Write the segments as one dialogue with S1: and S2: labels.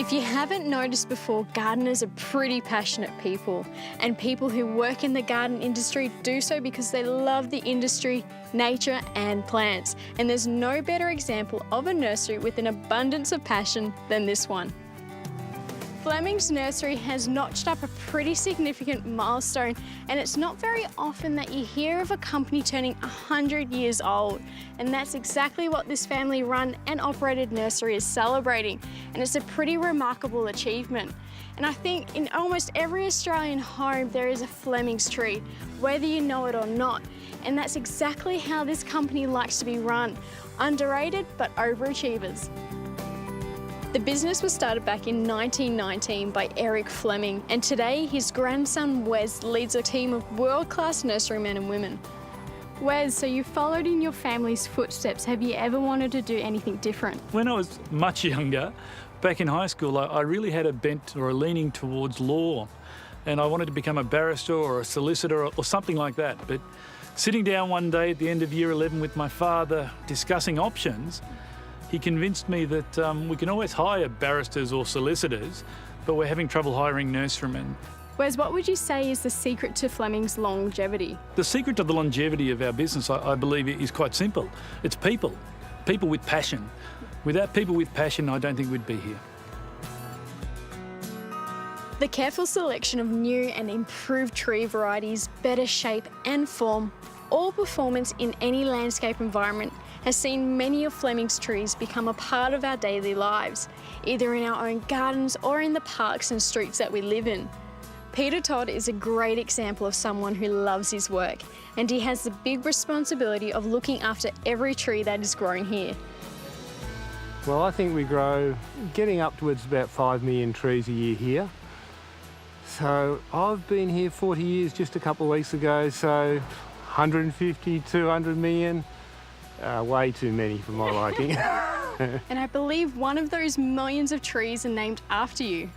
S1: If you haven't noticed before, gardeners are pretty passionate people, and people who work in the garden industry do so because they love the industry, nature and plants. And there's no better example of a nursery with an abundance of passion than this one. Fleming's nursery has notched up a pretty significant milestone, and it's not very often that you hear of a company turning 100 years old. And that's exactly what this family-run and operated nursery is celebrating, and it's a pretty remarkable achievement. And I think in almost every Australian home there is a Fleming's tree, whether you know it or not. And that's exactly how this company likes to be run. Underrated but overachievers. The business was started back in 1919 by Eric Fleming, and today his grandson Wes leads a team of world-class nurserymen and women. Wes, so you followed in your family's footsteps. Have you ever wanted to do anything different?
S2: When I was much younger, back in high school, I really had a bent or a leaning towards law, and I wanted to become a barrister or a solicitor or something like that. But sitting down one day at the end of year 11 with my father discussing options, he convinced me that we can always hire barristers or solicitors, but we're having trouble hiring nurserymen.
S1: Wes, what would you say is the secret to Fleming's longevity?
S2: The secret to the longevity of our business, I believe, is quite simple. It's people. People with passion. Without people with passion, I don't think we'd be here.
S1: The careful selection of new and improved tree varieties, better shape and form, all performance in any landscape environment, has seen many of Fleming's trees become a part of our daily lives, either in our own gardens or in the parks and streets that we live in. Peter Todd is a great example of someone who loves his work, and he has the big responsibility of looking after every tree that is grown here.
S3: Well, I think we grow getting upwards about 5 million trees a year here. So I've been here 40 years just a couple of weeks ago, so 150, 200 million. Way too many for my liking.
S1: And I believe one of those millions of trees are named after you.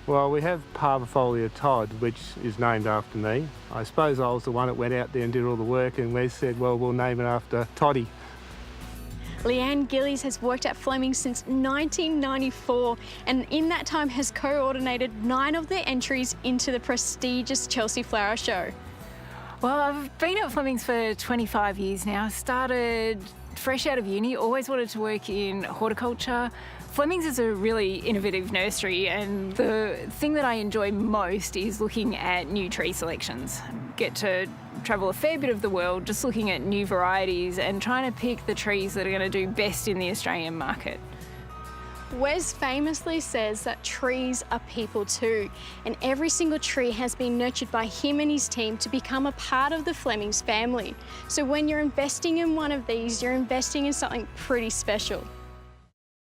S3: Well, we have Parvifolia Todd, which is named after me. I suppose I was the one that went out there and did all the work, and Wes said, well, we'll name it after Toddy.
S1: Leanne Gillies has worked at Fleming since 1994, and in that time has coordinated 9 of their entries into the prestigious Chelsea Flower Show.
S4: Well, I've been at Fleming's for 25 years now. Started fresh out of uni, always wanted to work in horticulture. Fleming's is a really innovative nursery, and the thing that I enjoy most is looking at new tree selections. Get to travel a fair bit of the world just looking at new varieties and trying to pick the trees that are going to do best in the Australian market.
S1: Wes famously says that trees are people too, and every single tree has been nurtured by him and his team to become a part of the Fleming's family. So when you're investing in one of these, you're investing in something pretty special.